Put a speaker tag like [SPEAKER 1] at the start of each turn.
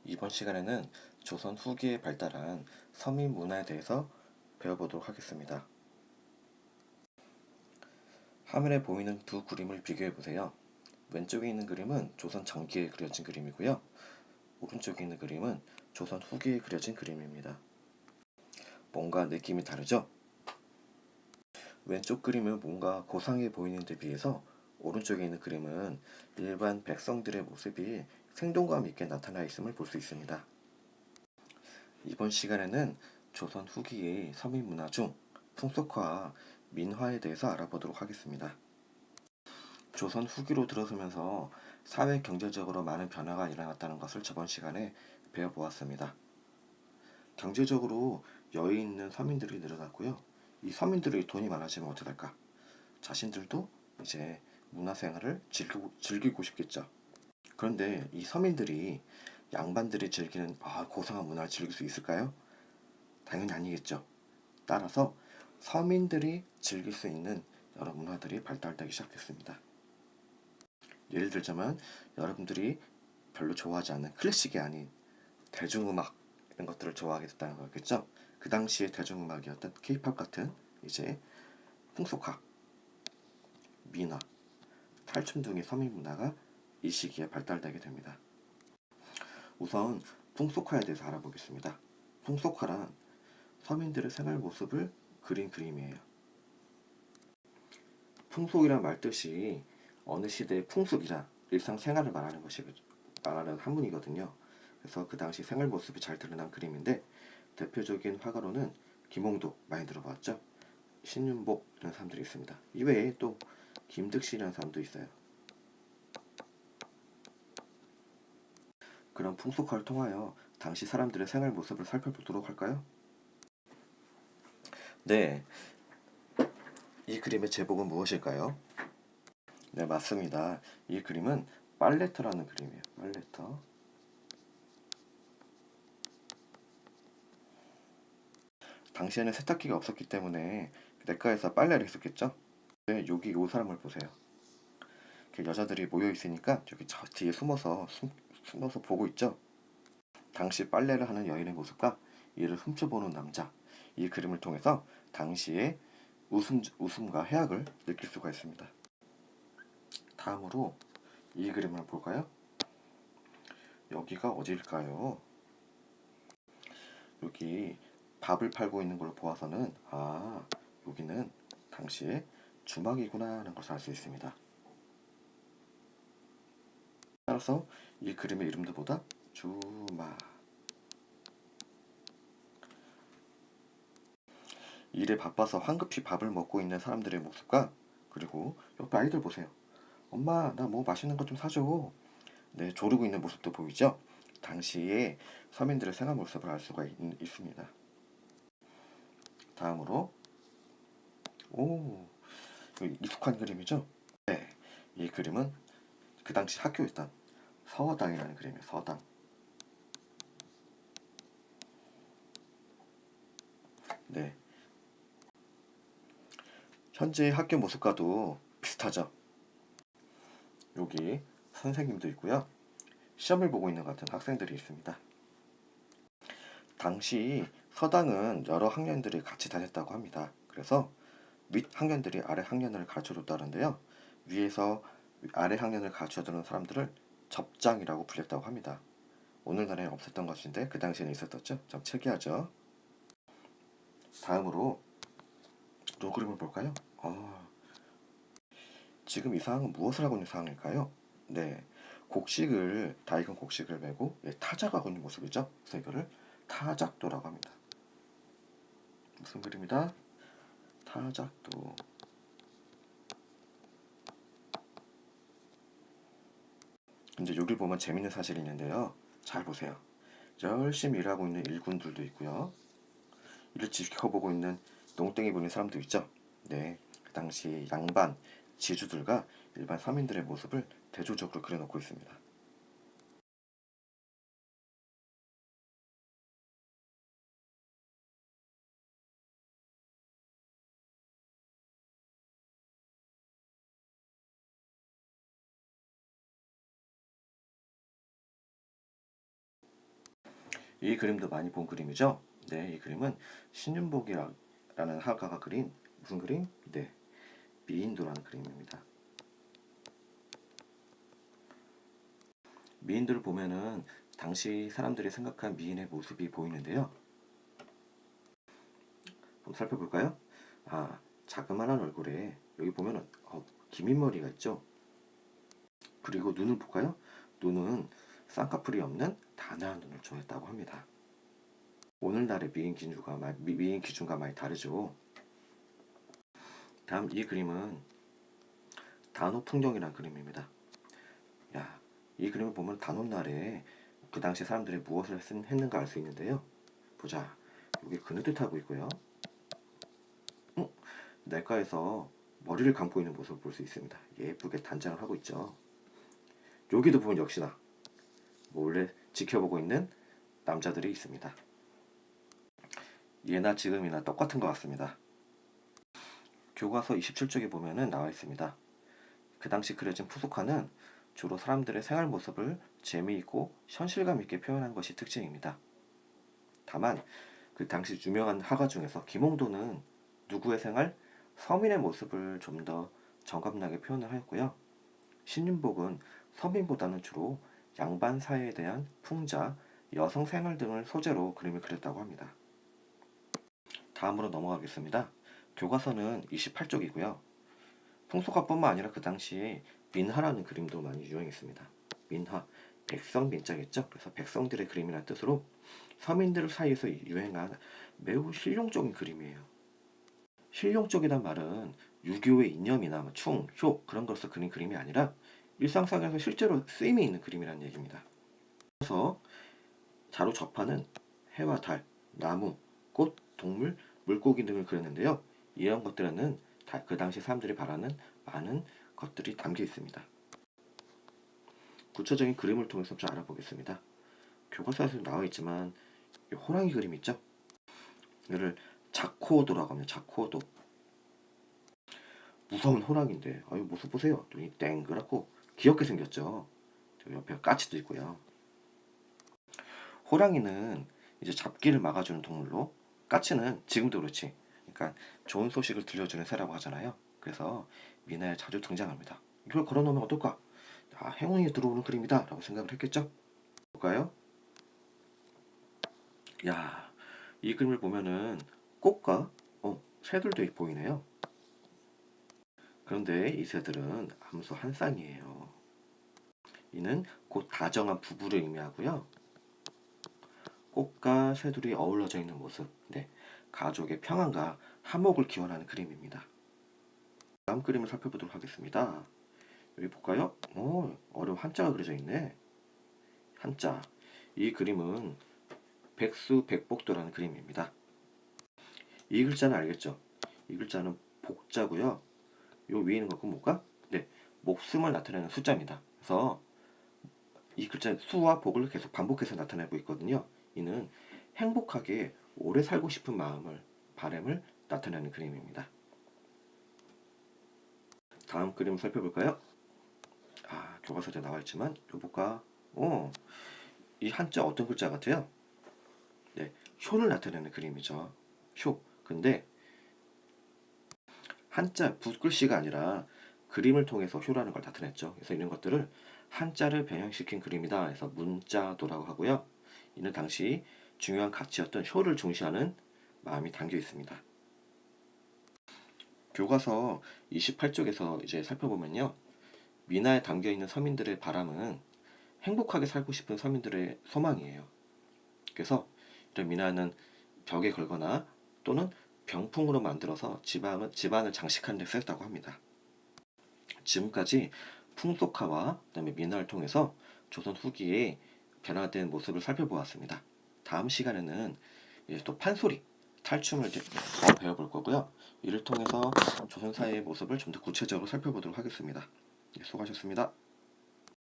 [SPEAKER 1] 이번 시간에는 조선 후기에 발달한 서민 문화에 대해서 배워보도록 하겠습니다. 화면에 보이는 두 그림을 비교해 보세요. 왼쪽에 있는 그림은 조선 전기에 그려진 그림이고요. 오른쪽에 있는 그림은 조선 후기에 그려진 그림입니다. 뭔가 느낌이 다르죠? 왼쪽 그림은 뭔가 고상해 보이는 데 비해서 오른쪽에 있는 그림은 일반 백성들의 모습이 생동감 있게 나타나 있음을 볼 수 있습니다. 이번 시간에는 조선 후기의 서민 문화 중 풍속화와 민화에 대해서 알아보도록 하겠습니다. 조선 후기로 들어서면서 사회 경제적으로 많은 변화가 일어났다는 것을 저번 시간에 배워보았습니다. 경제적으로 여유 있는 서민들이 늘어났고요. 이 서민들이 돈이 많아지면 어떻게 될까? 자신들도 이제 문화생활을 즐기고 싶겠죠. 그런데 이 서민들이 양반들이 즐기는 고상한 문화를 즐길 수 있을까요? 당연히 아니겠죠. 따라서 서민들이 즐길 수 있는 여러 문화들이 발달되기 시작했습니다. 예를 들자면 여러분들이 별로 좋아하지 않는 클래식이 아닌 대중음악 이런 것들을 좋아하게 됐다는 거겠죠. 그 당시의 대중음악이었던 케이팝 같은 이제 풍속화, 민화, 탈춤 등의 서민 문화가 이 시기에 발달되게 됩니다. 우선 풍속화에 대해서 알아보겠습니다. 풍속화란 서민들의 생활 모습을 그린 그림이에요. 풍속이란 말 뜻이 어느 시대의 풍습이나 일상생활을 말하는 한문이거든요. 그래서 그 당시 생활 모습이 잘 드러난 그림인데 대표적인 화가로는 김홍도 많이 들어봤죠. 신윤복 이런 사람들이 있습니다. 이외에 또 김득실이라는 사람도 있어요. 그런 풍속화를 통하여 당시 사람들의 생활 모습을 살펴보도록 할까요? 네, 이 그림의 제목은 무엇일까요? 네, 맞습니다. 이 그림은 빨래터라는 그림이에요. 빨래터. 당시에는 세탁기가 없었기 때문에 냇가에서 빨래를 했었겠죠? 네, 여기 이 사람을 보세요. 여자들이 모여 있으니까 여기 저 뒤에 숨어서 보고 있죠? 당시 빨래를 하는 여인의 모습과 이를 훔쳐보는 남자. 이 그림을 통해서 당시의 웃음과 해악을 느낄 수가 있습니다. 다음으로 이 그림을 볼까요? 여기가 어디일까요? 여기 밥을 팔고 있는 걸 보아서는 여기는 당시의 주막이구나 하는 것을 알 수 있습니다. 따라서 이 그림의 이름도 보다 주막. 일에 바빠서 황급히 밥을 먹고 있는 사람들의 모습과 그리고 옆에 아이들 보세요. 엄마 나 뭐 맛있는 거 좀 사줘. 네, 조르고 있는 모습도 보이죠? 당시의 서민들의 생활 모습을 알 수가 있습니다. 다음으로 익숙한 그림이죠? 네, 이 그림은 그 당시 학교였던 서당이라는 그림이에요. 서당. 네, 현재의 학교 모습과도 비슷하죠? 여기 선생님도 있고요. 시험을 보고 있는 것 같은 학생들이 있습니다. 당시 서당은 여러 학년들이 같이 다녔다고 합니다. 그래서 윗 학년들이 아래 학년을 가르쳐줬다는데요. 위에서 아래 학년을 가르쳐주는 사람들을 접장이라고 불렸다고 합니다. 오늘날에 없었던 것인데 그 당시에는 있었었죠. 좀 특이하죠. 다음으로 요 그림을 볼까요? 지금 이 상황은 무엇을 하고 있는 상황일까요? 네, 다 익은 곡식을 메고 타작하고 있는 모습이죠. 그래서 이거를 타작도라고 합니다. 무슨 그림이다? 타작도. 이제 여기 보면 재밌는 사실이 있는데요. 잘 보세요. 열심히 일하고 있는 일꾼들도 있고요. 이를 지켜보고 있는 농땡이 부리는 사람도 있죠. 네, 그 당시 양반, 지주들과 일반 서민들의 모습을 대조적으로 그려놓고 있습니다. 이 그림도 많이 본 그림이죠? 네, 이 그림은 신윤복이라는 화가가 그린 무슨 그림? 네, 미인도라는 그림입니다. 미인들을 보면은 당시 사람들이 생각한 미인의 모습이 보이는데요. 한번 살펴볼까요? 자그마한 얼굴에 여기 보면은 긴 머리가 있죠. 그리고 눈을 볼까요? 눈은 쌍꺼풀이 없는 단아한 눈을 좋아했다고 합니다. 오늘날의 미인 기준과 많이 다르죠. 다음 이 그림은 단오 풍경이라는 그림입니다. 야, 이 그림을 보면 단오날에 그 당시 사람들이 무엇을 했는가 알 수 있는데요. 보자. 여기 그네도 타고 있고요. 냇가에서 머리를 감고 있는 모습을 볼 수 있습니다. 예쁘게 단장을 하고 있죠. 여기도 보면 역시나 몰래 지켜보고 있는 남자들이 있습니다. 예나 지금이나 똑같은 것 같습니다. 교과서 27쪽에 보면은 나와 있습니다. 그 당시 그려진 푸석화는 주로 사람들의 생활 모습을 재미있고 현실감 있게 표현한 것이 특징입니다. 다만 그 당시 유명한 화가 중에서 김홍도는 누구의 생활? 서민의 모습을 좀 더 정감나게 표현을 하였고요. 신윤복은 서민보다는 주로 양반 사회에 대한 풍자, 여성 생활 등을 소재로 그림을 그렸다고 합니다. 다음으로 넘어가겠습니다. 교과서는 28쪽이고요. 풍속화뿐만 아니라 그 당시에 민화라는 그림도 많이 유행했습니다. 민화, 백성 민자겠죠. 그래서 백성들의 그림이라는 뜻으로 서민들 사이에서 유행한 매우 실용적인 그림이에요. 실용적이란 말은 6.25의 이념이나 충, 효 그런 것을 그린 그림이 아니라 일상생활에서 실제로 쓰임이 있는 그림이라는 얘기입니다. 그래서 자로 접하는 해와 달, 나무, 꽃, 동물, 물고기 등을 그렸는데요. 이런 것들에는 그 당시 사람들이 바라는 많은 것들이 담겨 있습니다. 구체적인 그림을 통해서 좀 알아보겠습니다. 교과서에서 나와 있지만 호랑이 그림 있죠? 이를 자코도라고 합니다. 자코도. 무서운 호랑이인데 모습 보세요. 눈이 땡그랗고 귀엽게 생겼죠. 옆에 까치도 있고요. 호랑이는 이제 잡기를 막아주는 동물로, 까치는 지금도 그렇지. 그러니까 좋은 소식을 들려주는 새라고 하잖아요. 그래서 미나에 자주 등장합니다. 이걸 걸어놓으면 어떨까? 행운이 들어오는 그림이다 라고 생각을 했겠죠? 볼까요? 야, 이 그림을 보면은 꽃과 새들도 보이네요. 그런데 이 새들은 암소 한 쌍이에요. 이는 곧 다정한 부부를 의미하고요. 꽃과 새들이 어우러져 있는 모습, 가족의 평안과 화목을 기원하는 그림입니다. 다음 그림을 살펴보도록 하겠습니다. 여기 볼까요? 어려운 한자가 그려져 있네. 한자. 이 그림은 백수백복도라는 그림입니다. 이 글자는 알겠죠? 이 글자는 복자고요. 요 위에 있는 것은 뭘까? 목숨을 나타내는 숫자입니다. 그래서 이 글자 수와 복을 계속 반복해서 나타내고 있거든요. 이는 행복하게 오래 살고 싶은 바람을 나타내는 그림입니다. 다음 그림 살펴볼까요? 교과서에 나와 있지만 볼까? 이 한자 어떤 글자 같아요? 효를 나타내는 그림이죠. 효. 근데 한자 붓글씨가 아니라 그림을 통해서 효라는 걸 나타냈죠. 그래서 이런 것들을 한자를 변형시킨 그림이다 해서 문자도라고 하고요. 이는 당시 중요한 가치였던 효를 중시하는 마음이 담겨 있습니다. 교과서 28쪽에서 이제 살펴보면요. 미나에 담겨 있는 서민들의 바람은 행복하게 살고 싶은 서민들의 소망이에요. 그래서 이런 미나는 벽에 걸거나 또는 병풍으로 만들어서 집안을 장식하는 데 쓰였다고 합니다. 지금까지 풍속화와 그다음에 민화를 통해서 조선 후기에 변화된 모습을 살펴보았습니다. 다음 시간에는 이제 또 판소리, 탈춤을 더 배워볼 거고요. 이를 통해서 조선 사회의 모습을 좀 더 구체적으로 살펴보도록 하겠습니다. 수고하셨습니다.